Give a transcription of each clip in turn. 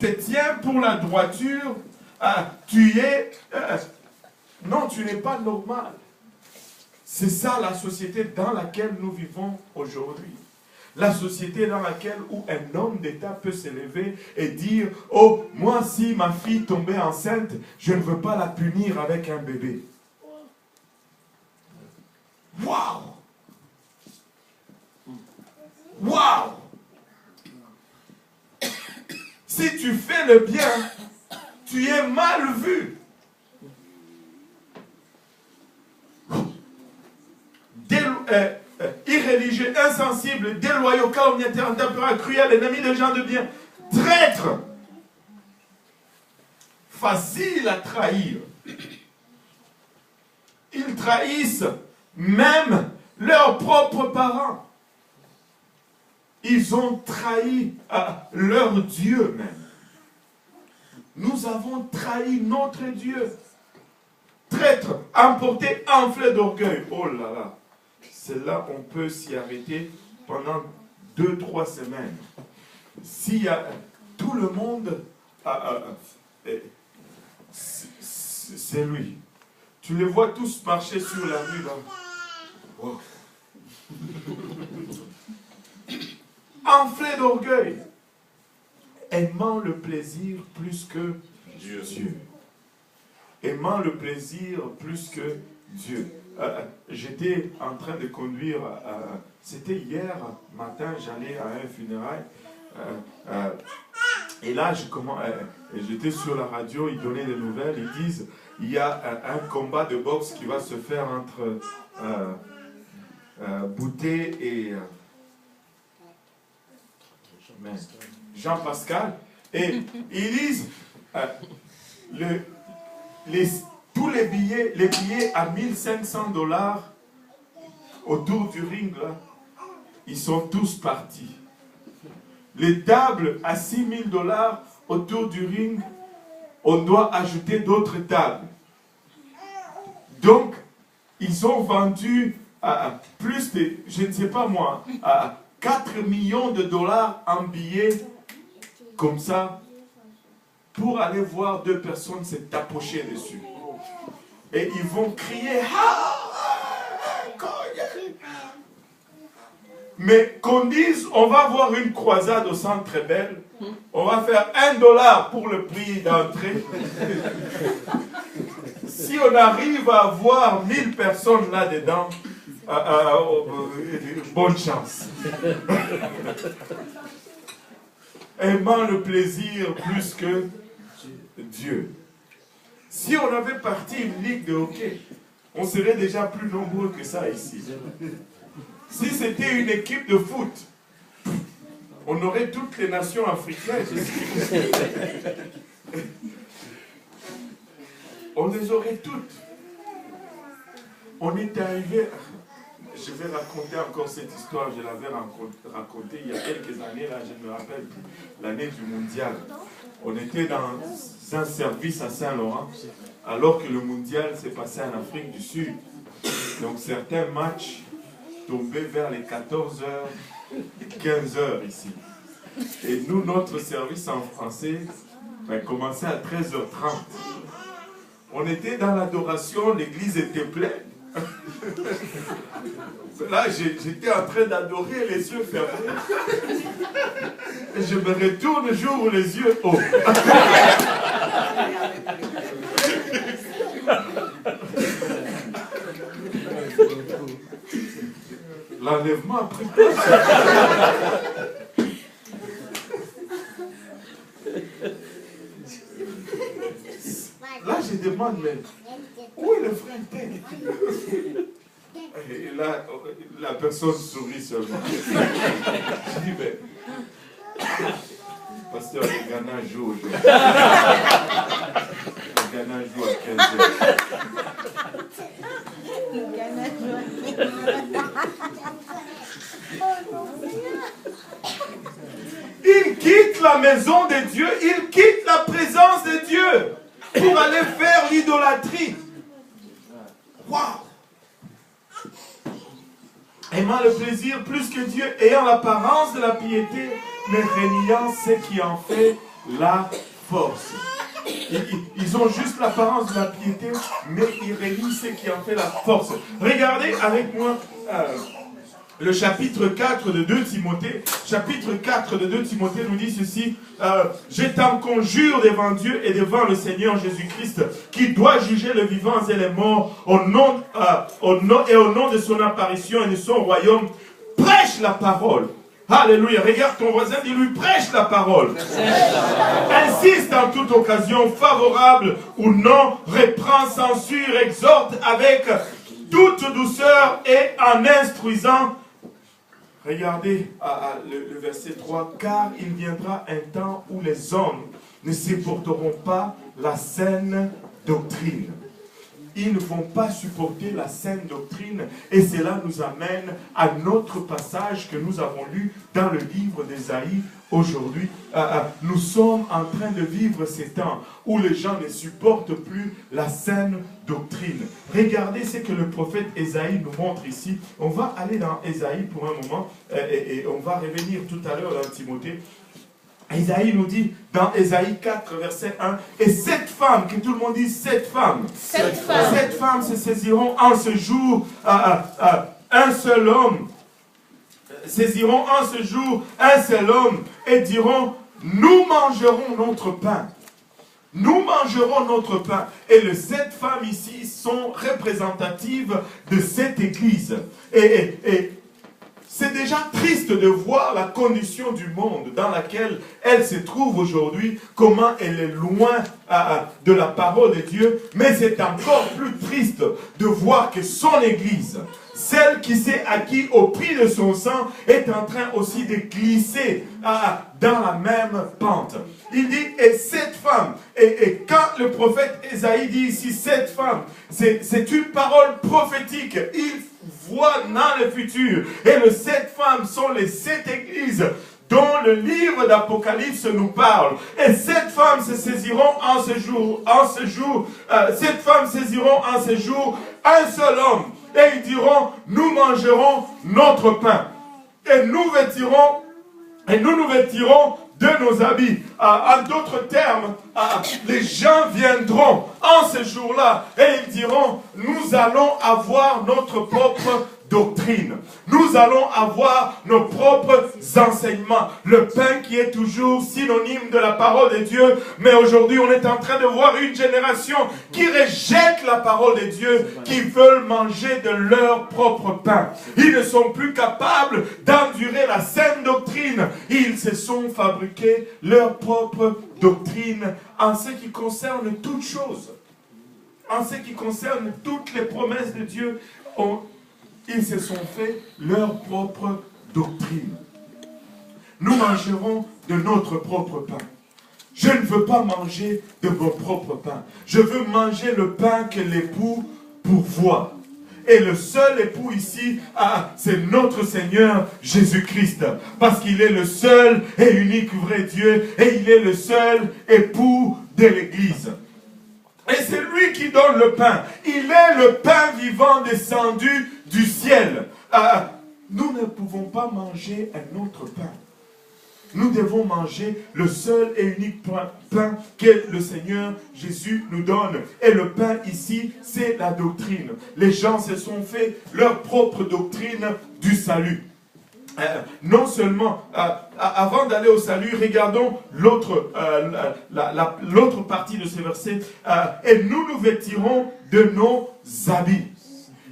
te tiens pour la droiture, tu es... non, tu n'es pas normal. C'est ça la société dans laquelle nous vivons aujourd'hui. La société dans laquelle où un homme d'État peut se lever et dire « Oh, moi si ma fille tombait enceinte, je ne veux pas la punir avec un bébé. » Waouh! Waouh! Si tu fais le bien, tu es mal vu. Irréligieux, insensible, déloyaux, calomniateur, intempérant, cruel, ennemi des gens de bien, traître, facile à trahir. Ils trahissent même leurs propres parents. Ils ont trahi leur Dieu même. Nous avons trahi notre Dieu. Traître, emporté, enflé d'orgueil. Oh là là. C'est là qu'on peut s'y arrêter pendant 2-3 semaines. S'il y a tout le monde, c'est lui. Tu les vois tous marcher sur la rue là. Wow. Enflé d'orgueil, aimant le plaisir plus que Dieu. Aimant le plaisir plus que Dieu. J'étais en train de conduire, c'était hier matin, j'allais à un funérail, et là j'étais sur la radio, ils donnaient des nouvelles, ils disent, il y a un combat de boxe qui va se faire entre Boutet et Jean-Pascal, et ils disent, tous les billets à 1500 $ autour du ring, là, ils sont tous partis. Les tables à 6000 $ autour du ring, on doit ajouter d'autres tables. Donc, ils ont vendu plus de, je ne sais pas moi, 4 millions de $ en billets, comme ça, pour aller voir 2 personnes se tapocher dessus. Et ils vont crier. Mais qu'on dise, on va voir une croisade au Centre Bell, on va faire 1 $ pour le prix d'entrée. Si on arrive à avoir 1000 personnes là-dedans, bonne chance. Aimant le plaisir plus que Dieu. Si on avait parti une ligue de hockey, on serait déjà plus nombreux que ça ici. Si c'était une équipe de foot, on aurait toutes les nations africaines. On les aurait toutes. On est arrivé, je vais raconter encore cette histoire, je l'avais racontée il y a quelques années, là, je ne me rappelle plus, l'année du mondial. On était dans un service à Saint-Laurent, alors que le mondial s'est passé en Afrique du Sud. Donc certains matchs tombaient vers les 14h, 15h ici. Et nous, notre service en français commençait à 13h30. On était dans l'adoration, l'église était pleine. Là, j'étais en train d'adorer, les yeux fermés. Et je me retourne, j'ouvre les yeux. Oh! L'enlèvement a pris place. Là, je demande, mais où est le frère tel? Et là, la personne sourit seulement. Je dis, mais pasteur, le Ghana joue aujourd'hui. Le Ghana joue à 15h. Le Ghana joue Il quitte la maison de Dieu, il quitte la présence de Dieu pour aller faire l'idolâtrie. Waouh! Aimant le plaisir plus que Dieu, ayant l'apparence de la piété, mais réniant ce qui en fait la force. Ils ont juste l'apparence de la piété, mais ils réunissent ce qui en fait la force. Regardez avec moi le chapitre 4 de 2 Timothée. Chapitre 4 de 2 Timothée nous dit ceci. Je t'en conjure devant Dieu et devant le Seigneur Jésus-Christ, qui doit juger les vivants et les morts, au nom de son apparition et de son royaume. Prêche la parole. Alléluia. Regarde ton voisin, dis-lui, prêche la parole. Insiste en toute occasion, favorable ou non, reprend, censure, exhorte avec toute douceur et en instruisant. Regardez le verset 3. Car il viendra un temps où les hommes ne supporteront pas la saine doctrine. Ils ne vont pas supporter la saine doctrine. Et cela nous amène à notre passage que nous avons lu dans le livre d'Ésaïe aujourd'hui. Nous sommes en train de vivre ces temps où les gens ne supportent plus la saine doctrine. Regardez ce que le prophète Ésaïe nous montre ici. On va aller dans Ésaïe pour un moment et on va revenir tout à l'heure dans Timothée. Isaïe nous dit dans Ésaïe 4, verset 1, et cette femme, que tout le monde dit cette femme se saisiront en ce jour un seul homme, saisiront en ce jour un seul homme et diront, nous mangerons notre pain. Nous mangerons notre pain. Et les 7 femmes ici sont représentatives de cette église. Et c'est déjà triste de voir la condition du monde dans laquelle elle se trouve aujourd'hui, comment elle est loin de la parole de Dieu, mais c'est encore plus triste de voir que son Église, celle qui s'est acquise au prix de son sang, est en train aussi de glisser dans la même pente. Il dit, et cette femme, et quand le prophète Ésaïe dit ici, cette femme, c'est une parole prophétique, il voit dans le futur. Et les 7 femmes sont les 7 églises dont le livre d'Apocalypse nous parle. Et 7 femmes se saisiront en ce jour, 7 femmes saisiront en ce jour un seul homme. Et ils diront, nous mangerons notre pain. Et nous nous vêtirons de nos habits. En d'autres termes, les gens viendront en ce jour-là et ils diront, nous allons avoir notre propre doctrine. Nous allons avoir nos propres enseignements. Le pain qui est toujours synonyme de la parole de Dieu. Mais aujourd'hui, on est en train de voir une génération qui rejette la parole de Dieu, qui veulent manger de leur propre pain. Ils ne sont plus capables d'endurer la saine doctrine. Ils se sont fabriqués leur propre doctrine en ce qui concerne toutes choses. En ce qui concerne toutes les promesses de Dieu, ils se sont fait leur propre doctrine. Nous mangerons de notre propre pain. Je ne veux pas manger de mon propre pain. Je veux manger le pain que l'époux pourvoit. Et le seul époux ici, c'est notre Seigneur Jésus-Christ. Parce qu'il est le seul et unique vrai Dieu. Et il est le seul époux de l'Église. Et c'est lui qui donne le pain. Il est le pain vivant descendu du ciel. Nous ne pouvons pas manger un autre pain. Nous devons manger le seul et unique pain que le Seigneur Jésus nous donne. Et le pain ici, c'est la doctrine. Les gens se sont fait leur propre doctrine du salut. Non seulement, avant d'aller au salut, regardons l'autre partie de ce verset. Et nous nous vêtirons de nos habits.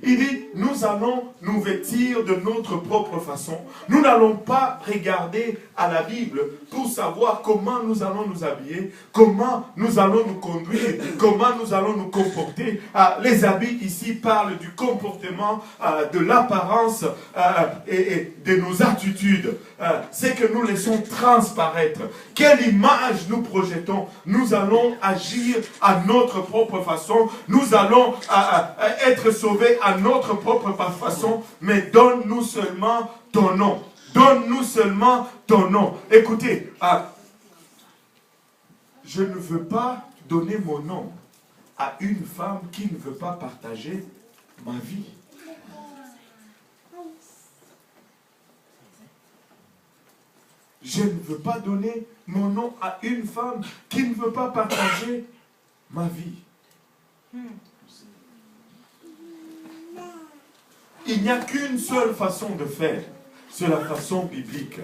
Il dit, nous allons nous vêtir de notre propre façon. Nous n'allons pas regarder à la Bible pour savoir comment nous allons nous habiller, comment nous allons nous conduire, comment nous allons nous comporter. Les habits ici parlent du comportement, de l'apparence et de nos attitudes. C'est que nous laissons transparaître. Quelle image nous projetons? Nous allons agir à notre propre façon. Nous allons être sauvés à notre propre façon, mais donne-nous seulement ton nom. Donne-nous seulement ton nom. Écoutez, je ne veux pas donner mon nom à une femme qui ne veut pas partager ma vie. je ne veux pas donner mon nom à une femme qui ne veut pas partager ma vie. Il n'y a qu'une seule façon de faire. C'est la façon biblique.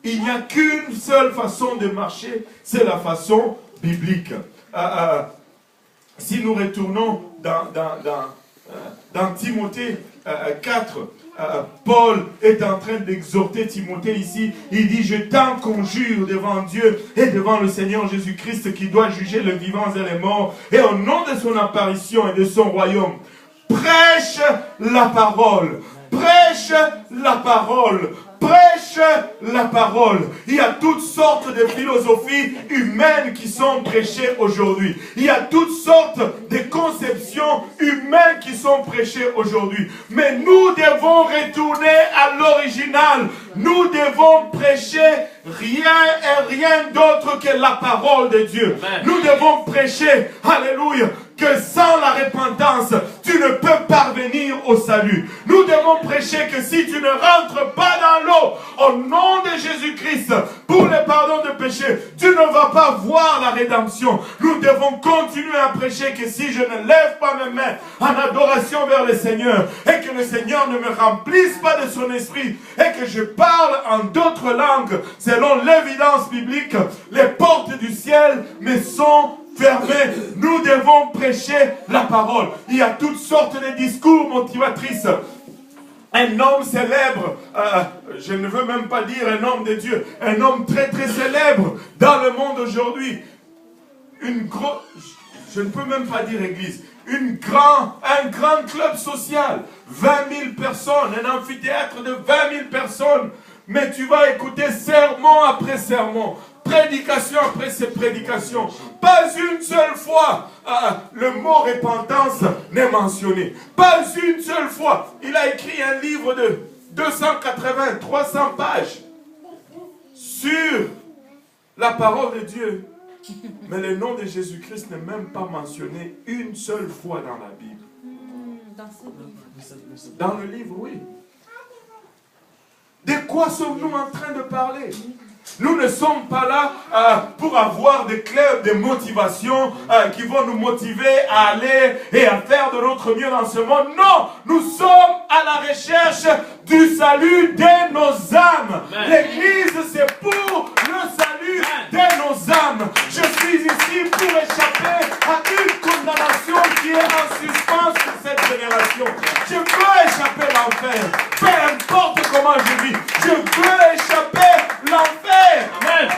Il n'y a qu'une seule façon de marcher. C'est la façon biblique. Si nous retournons dans Timothée 4, Paul est en train d'exhorter Timothée ici. Il dit, je t'en conjure devant Dieu et devant le Seigneur Jésus-Christ qui doit juger les vivants et les morts. Et au nom de son apparition et de son royaume, prêche la parole. Prêche la parole. Prêche la parole. Il y a toutes sortes de philosophies humaines qui sont prêchées aujourd'hui. Il y a toutes sortes de conceptions humaines qui sont prêchées aujourd'hui. Mais nous devons retourner à l'original. Nous devons prêcher rien et rien d'autre que la parole de Dieu. Amen. Nous devons prêcher, alléluia, que sans la repentance, tu ne peux parvenir au salut. Nous devons prêcher que si tu ne rentres pas dans l'eau, au nom de Jésus-Christ, pour le pardon de péché, tu ne vas pas voir la rédemption. Nous devons continuer à prêcher que si je ne lève pas mes mains en adoration vers le Seigneur, et que le Seigneur ne me remplisse pas de son esprit, et que je parle en d'autres langues, selon l'évidence biblique, les portes du ciel me sont fermées. Nous devons prêcher la parole. Il y a toutes sortes de discours motivatrices. Un homme célèbre, je ne veux même pas dire un homme de Dieu, un homme très très célèbre dans le monde aujourd'hui. Je ne peux même pas dire église, un grand club social, 20 000 personnes, un amphithéâtre de 20 000 personnes. Mais tu vas écouter sermon après sermon, prédication après prédication. Pas une seule fois le mot repentance n'est mentionné. Pas une seule fois. Il a écrit un livre de 280, 300 pages sur la parole de Dieu. Mais le nom de Jésus-Christ n'est même pas mentionné une seule fois dans la Bible. Dans le livre, oui. De quoi sommes-nous en train de parler? Nous ne sommes pas là pour avoir des clubs de motivation qui vont nous motiver à aller et à faire de notre mieux dans ce monde. Non, nous sommes à la recherche du salut de nos âmes. L'église, c'est pour le salut de nos âmes. Je suis ici pour échapper à une condamnation qui est en suspens sur cette génération. Je veux échapper à l'enfer. Peu importe comment je vis, je veux échapper l'enfer. Amen.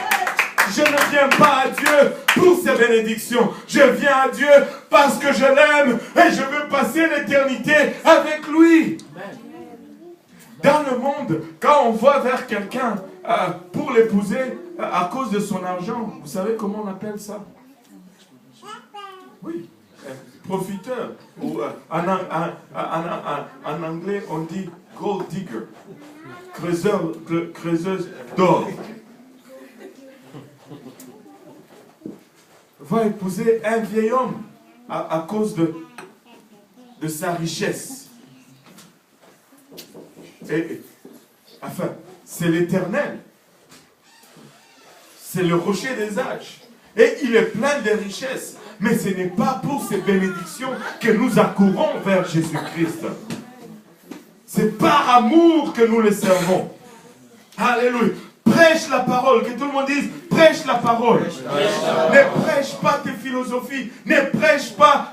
Je ne viens pas à Dieu pour ses bénédictions. Je viens à Dieu parce que je l'aime et je veux passer l'éternité avec lui. Amen. Dans le monde, quand on va vers quelqu'un pour l'épouser à cause de son argent, vous savez comment on appelle ça? Oui, profiteur. Ou, en anglais, on dit gold digger, creuseuse d'or. Va épouser un vieil homme à cause de sa richesse. Enfin, c'est l'Éternel. C'est le rocher des âges. Et il est plein de richesses. Mais ce n'est pas pour ces bénédictions que nous accourons vers Jésus-Christ. C'est par amour que nous le servons. Alléluia. Prêche la parole. Que tout le monde dise, prêche la parole. Ne prêche pas tes philosophies. Ne prêche pas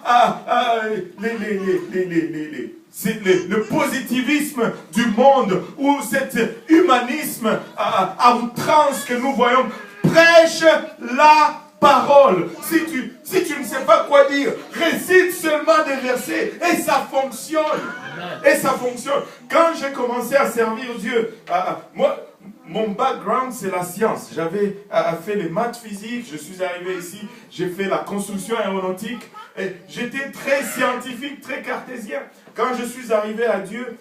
le positivisme du monde ou cet humanisme à outrance que nous voyons. Prêche la parole. Si tu ne sais pas quoi dire, récite seulement des versets et ça fonctionne. Et ça fonctionne. Quand j'ai commencé à servir Dieu, moi, mon background, c'est la science. J'avais fait les maths physiques, je suis arrivé ici, j'ai fait la construction aéronautique. Et j'étais très scientifique, très cartésien. Quand je suis arrivé à Dieu,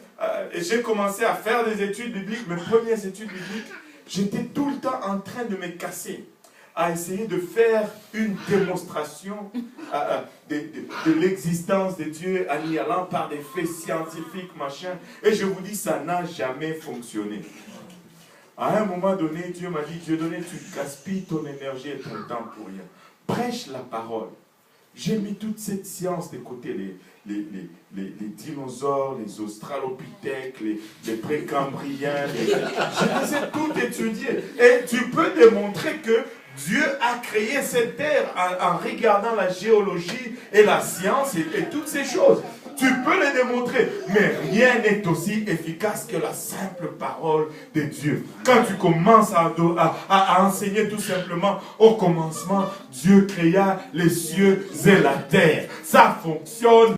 et j'ai commencé à faire des études bibliques, mes premières études bibliques, j'étais tout le temps en train de me casser, à essayer de faire une démonstration de l'existence de Dieu en y allant par des faits scientifiques, machin. Et je vous dis, ça n'a jamais fonctionné. À un moment donné, Dieu m'a dit, Dieu donné, tu gaspilles ton énergie et ton temps pour rien. Prêche la parole. J'ai mis toute cette science de côté, les dinosaures, les australopithèques, les précambriens. Je les ai tout étudiés. Et tu peux démontrer que Dieu a créé cette terre en regardant la géologie et la science et toutes ces choses. Tu peux les démontrer, mais rien n'est aussi efficace que la simple parole de Dieu. Quand tu commences à enseigner tout simplement, au commencement, Dieu créa les cieux et la terre. Ça fonctionne.